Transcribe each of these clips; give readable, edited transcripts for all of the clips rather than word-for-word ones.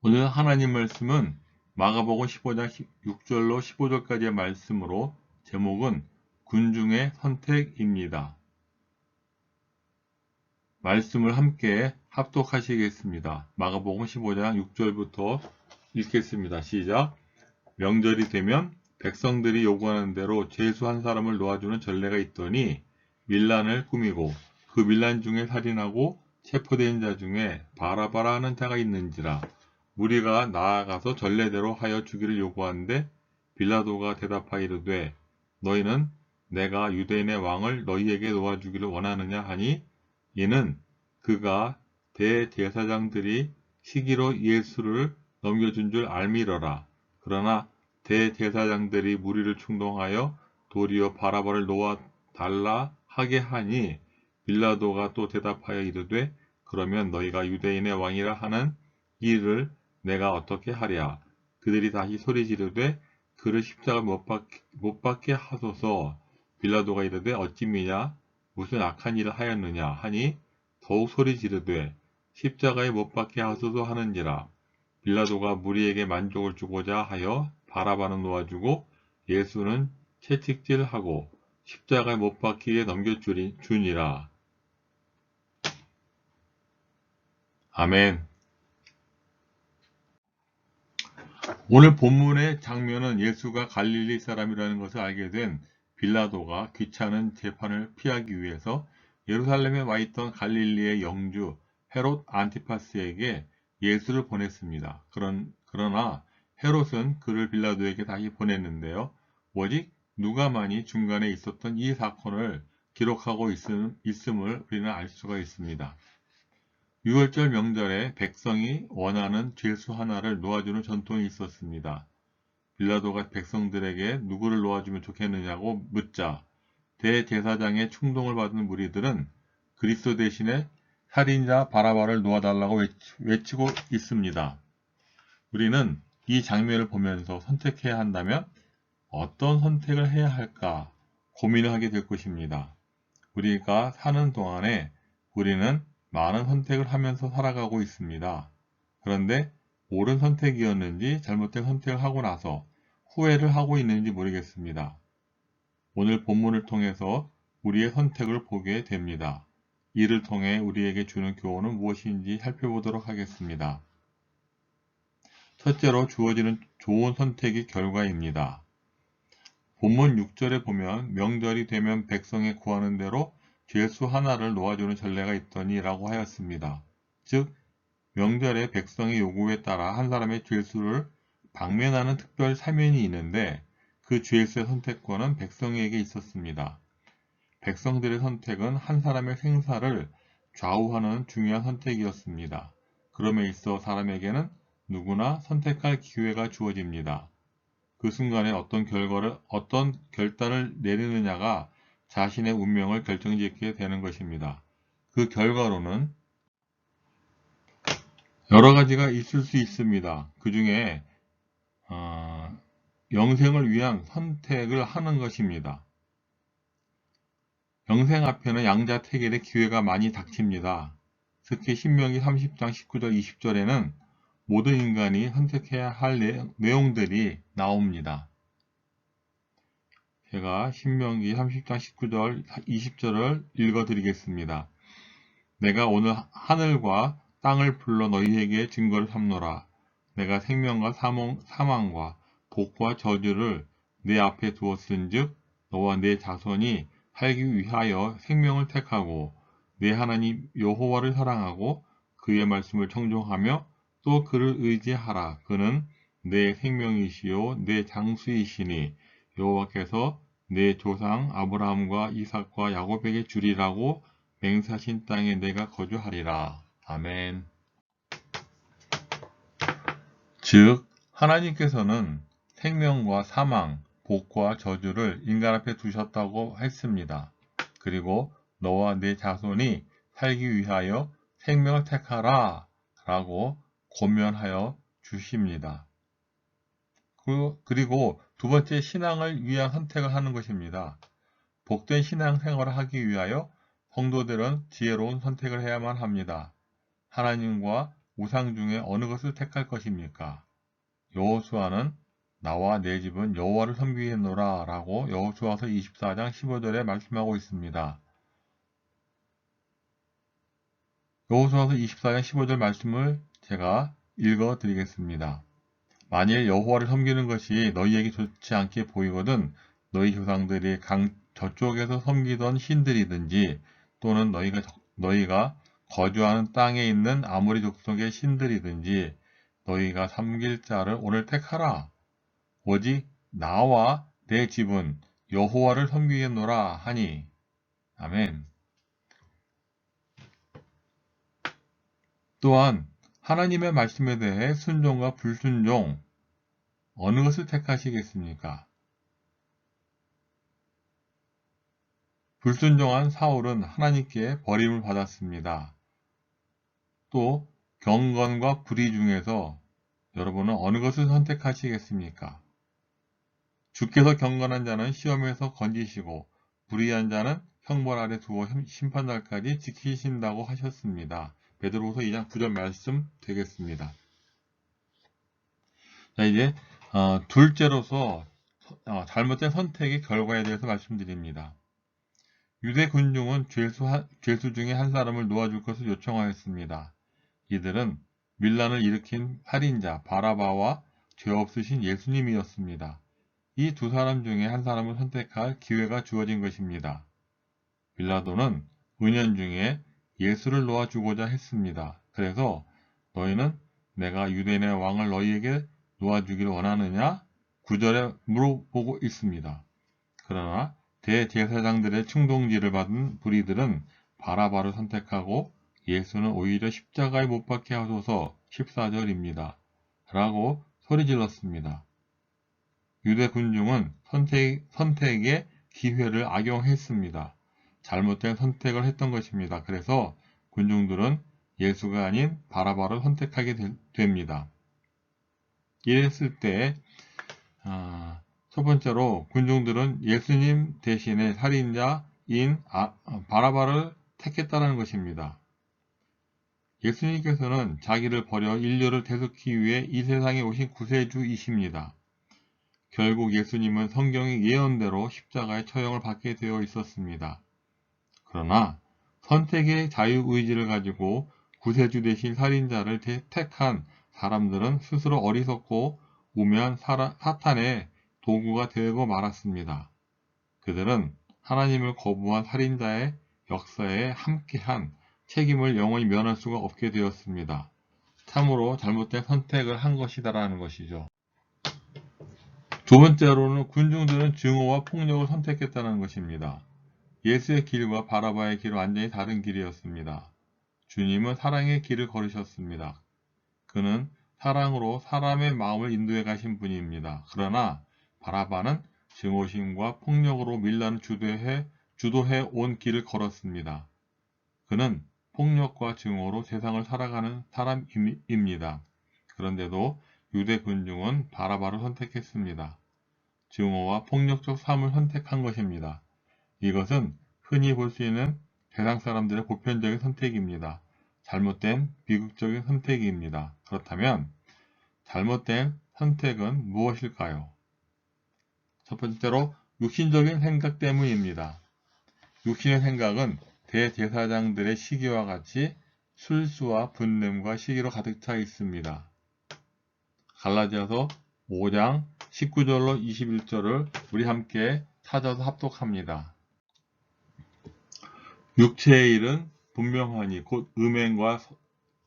오늘 하나님 말씀은 마가복음 15장 6절로 15절까지의 말씀으로 제목은 군중의 선택입니다. 말씀을 함께 합독하시겠습니다. 마가복음 15장 6절부터 읽겠습니다. 시작. 명절이 되면 백성들이 요구하는 대로 죄수 한 사람을 놓아주는 전례가 있더니 밀란을 꾸미고 그 밀란 중에 살인하고 체포된 자 중에 바라바라 하는 자가 있는지라. 무리가 나아가서 전례대로 하여 주기를 요구하는데 빌라도가 대답하여 이르되 너희는 내가 유대인의 왕을 너희에게 놓아주기를 원하느냐 하니 이는 그가 대제사장들이 시기로 예수를 넘겨준 줄 알미러라. 그러나 대제사장들이 무리를 충동하여 도리어 바라바를 놓아달라 하게 하니 빌라도가 또 대답하여 이르되 그러면 너희가 유대인의 왕이라 하는 이를 내가 어떻게 하랴. 그들이 다시 소리 지르되 그를 십자가 못 박게 하소서. 빌라도가 이르되 어찌 미냐 무슨 악한 일을 하였느냐 하니 더욱 소리 지르되 십자가에 못 박게 하소서 하는지라. 빌라도가 무리에게 만족을 주고자 하여 바라바는 놓아주고 예수는 채찍질하고 십자가에 못 박히게 넘겨주니라. 아멘. 오늘 본문의 장면은 예수가 갈릴리 사람이라는 것을 알게 된 빌라도가 귀찮은 재판을 피하기 위해서 예루살렘에 와 있던 갈릴리의 영주 헤롯 안티파스에게 예수를 보냈습니다. 그러나 헤롯은 그를 빌라도에게 다시 보냈는데요. 오직 누가만이 중간에 있었던 이 사건을 기록하고 있음을 우리는 알 수가 있습니다. 유월절 명절에 백성이 원하는 죄수 하나를 놓아주는 전통이 있었습니다. 빌라도가 백성들에게 누구를 놓아주면 좋겠느냐고 묻자 대제사장의 충동을 받은 무리들은 그리스도 대신에 살인자 바라바를 놓아달라고 외치고 있습니다. 우리는 이 장면을 보면서 선택해야 한다면 어떤 선택을 해야 할까 고민을 하게 될 것입니다. 우리가 사는 동안에 우리는 많은 선택을 하면서 살아가고 있습니다. 그런데 옳은 선택이었는지 잘못된 선택을 하고 나서 후회를 하고 있는지 모르겠습니다. 오늘 본문을 통해서 우리의 선택을 보게 됩니다. 이를 통해 우리에게 주는 교훈은 무엇인지 살펴보도록 하겠습니다. 첫째로 주어지는 좋은 선택의 결과입니다. 본문 6절에 보면 명절이 되면 백성이 구하는 대로 죄수 하나를 놓아주는 전례가 있더니 라고 하였습니다. 즉 명절에 백성의 요구에 따라 한 사람의 죄수를 방면하는 특별 사면이 있는데 그 죄수의 선택권은 백성에게 있었습니다. 백성들의 선택은 한 사람의 생사를 좌우하는 중요한 선택이었습니다. 그럼에 있어 사람에게는 누구나 선택할 기회가 주어집니다. 그 순간에 어떤 결단을 내리느냐가 자신의 운명을 결정짓게 되는 것입니다. 그 결과로는 여러 가지가 있을 수 있습니다. 그 중에 영생을 위한 선택을 하는 것입니다. 영생 앞에는 양자택일의 기회가 많이 닥칩니다. 특히 신명기 30장 19절 20절에는 모든 인간이 선택해야 할 내용들이 나옵니다. 제가 신명기 30장 19절 20절을 읽어드리겠습니다. 내가 오늘 하늘과 땅을 불러 너희에게 증거를 삼노라. 내가 생명과 사망과 복과 저주를 내 앞에 두었은즉 너와 내 자손이 살기 위하여 생명을 택하고 내 하나님 여호와를 사랑하고 그의 말씀을 청종하며 또 그를 의지하라. 그는 내 생명이시요 내 장수이시니 여호와께서 내 조상 아브라함과 이삭과 야곱에게 주리라고 맹세하신 땅에 내가 거주하리라. 아멘. 즉 하나님께서는 생명과 사망, 복과 저주를 인간 앞에 두셨다고 했습니다. 그리고 너와 내 자손이 살기 위하여 생명을 택하라 라고 권면하여 주십니다. 그리고 두 번째 신앙을 위한 선택을 하는 것입니다. 복된 신앙생활을 하기 위하여 성도들은 지혜로운 선택을 해야만 합니다. 하나님과 우상 중에 어느 것을 택할 것입니까? 여호수아는 나와 내 집은 여호와를 섬기겠노라 라고 여호수아서 24장 15절에 말씀하고 있습니다. 여호수아서 24장 15절 말씀을 제가 읽어 드리겠습니다. 만일 여호와를 섬기는 것이 너희에게 좋지 않게 보이거든 너희 조상들이 강 저쪽에서 섬기던 신들이든지 또는 너희가 거주하는 땅에 있는 아모리 족속의 신들이든지 너희가 섬길 자를 오늘 택하라. 오직 나와 내 집은 여호와를 섬기겠노라 하니. 아멘. 또한 하나님의 말씀에 대해 순종과 불순종 어느 것을 택하시겠습니까? 불순종한 사울은 하나님께 버림을 받았습니다. 또 경건과 불의 중에서 여러분은 어느 것을 선택하시겠습니까? 주께서 경건한 자는 시험에서 건지시고 불의한 자는 형벌 아래 두어 심판날까지 지키신다고 하셨습니다. 베드로후서 2장 9절 말씀 되겠습니다. 자, 이제 둘째로서 잘못된 선택의 결과에 대해서 말씀드립니다. 유대 군중은 죄수 중에 한 사람을 놓아줄 것을 요청하였습니다. 이들은 밀란을 일으킨 살인자 바라바와 죄 없으신 예수님이었습니다. 이 두 사람 중에 한 사람을 선택할 기회가 주어진 것입니다. 빌라도는 은연중에 예수를 놓아주고자 했습니다. 그래서 너희는 내가 유대인의 왕을 너희에게 놓아주기를 원하느냐? 9절에 물어보고 있습니다. 그러나 대제사장들의 충동질을 받은 불의들은 바라바를 선택하고 예수는 오히려 십자가에 못 박게 하소서 14절입니다. 라고 소리질렀습니다. 유대 군중은 선택의 기회를 악용했습니다. 잘못된 선택을 했던 것입니다. 그래서 군중들은 예수가 아닌 바라바를 선택하게 됩니다. 이랬을 때 첫 번째로 군중들은 예수님 대신에 살인자인 바라바를 택했다는 것입니다. 예수님께서는 자기를 버려 인류를 대속하기 위해 이 세상에 오신 구세주이십니다. 결국 예수님은 성경의 예언대로 십자가의 처형을 받게 되어 있었습니다. 그러나 선택의 자유의지를 가지고 구세주 대신 살인자를 택한 사람들은 스스로 어리석고 우매한 사탄의 도구가 되고 말았습니다. 그들은 하나님을 거부한 살인자의 역사에 함께한 책임을 영원히 면할 수가 없게 되었습니다. 참으로 잘못된 선택을 한 것이다라는 것이죠. 두 번째로는 군중들은 증오와 폭력을 선택했다는 것입니다. 예수의 길과 바라바의 길은 완전히 다른 길이었습니다. 주님은 사랑의 길을 걸으셨습니다. 그는 사랑으로 사람의 마음을 인도해 가신 분입니다. 그러나 바라바는 증오심과 폭력으로 밀란을 주도해 온 길을 걸었습니다. 그는 폭력과 증오로 세상을 살아가는 사람입니다. 그런데도 유대 군중은 바라바를 선택했습니다. 증오와 폭력적 삶을 선택한 것입니다. 이것은 흔히 볼 수 있는 세상 사람들의 보편적인 선택입니다. 잘못된 비극적인 선택입니다. 그렇다면 잘못된 선택은 무엇일까요? 첫 번째로 육신적인 생각 때문입니다. 육신의 생각은 대제사장들의 시기와 같이 술수와 분냄과 시기로 가득 차 있습니다. 갈라디아서 5장 19절로 21절을 우리 함께 찾아서 합독합니다. 육체의 일은 분명하니 곧 음행과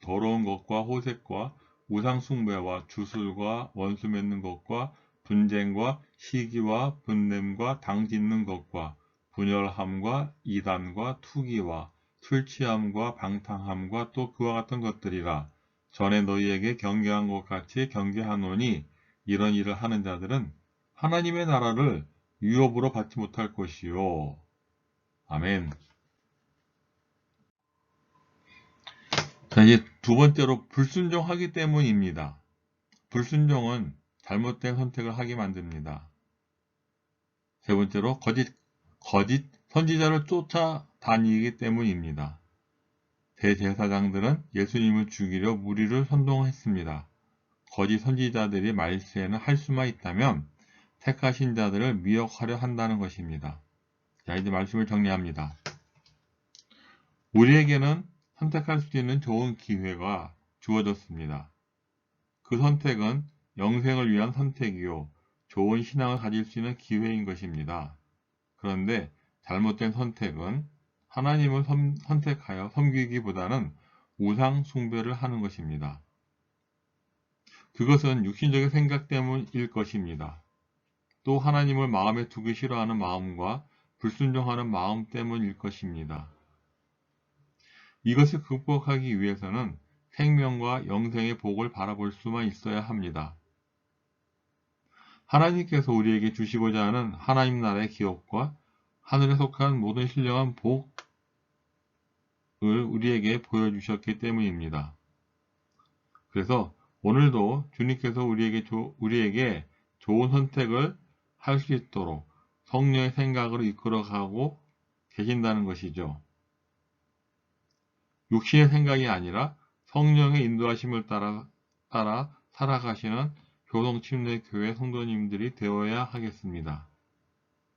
더러운 것과 호색과 우상숭배와 주술과 원수 맺는 것과 분쟁과 시기와 분냄과 당짓는 것과 분열함과 이단과 투기와 술취함과 방탕함과 또 그와 같은 것들이라. 전에 너희에게 경계한 것 같이 경계하노니 이런 일을 하는 자들은 하나님의 나라를 유업으로 받지 못할 것이요. 아멘. 자, 이제 두 번째로 불순종하기 때문입니다. 불순종은 잘못된 선택을 하게 만듭니다. 세 번째로 거짓 선지자를 쫓아다니기 때문입니다. 대제사장들은 예수님을 죽이려 무리를 선동했습니다. 거짓 선지자들이 말세에는 할 수만 있다면 택하신 자들을 미혹하려 한다는 것입니다. 자, 이제 말씀을 정리합니다. 우리에게는 선택할 수 있는 좋은 기회가 주어졌습니다. 그 선택은 영생을 위한 선택이요, 좋은 신앙을 가질 수 있는 기회인 것입니다. 그런데 잘못된 선택은 하나님을 선택하여 섬기기보다는 우상 숭배를 하는 것입니다. 그것은 육신적인 생각 때문일 것입니다. 또 하나님을 마음에 두기 싫어하는 마음과 불순종하는 마음 때문일 것입니다. 이것을 극복하기 위해서는 생명과 영생의 복을 바라볼 수만 있어야 합니다. 하나님께서 우리에게 주시고자 하는 하나님 나라의 기업과 하늘에 속한 모든 신령한 복을 우리에게 보여주셨기 때문입니다. 그래서 오늘도 주님께서 우리에게 좋은 선택을 할 수 있도록 성령의 생각으로 이끌어가고 계신다는 것이죠. 육신의 생각이 아니라 성령의 인도하심을 따라 살아가시는 교동침례교회 성도님들이 되어야 하겠습니다.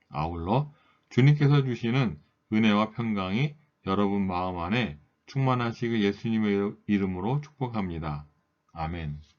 아울러 주님께서 주시는 은혜와 평강이 여러분 마음 안에 충만하시길 예수님의 이름으로 축복합니다. 아멘.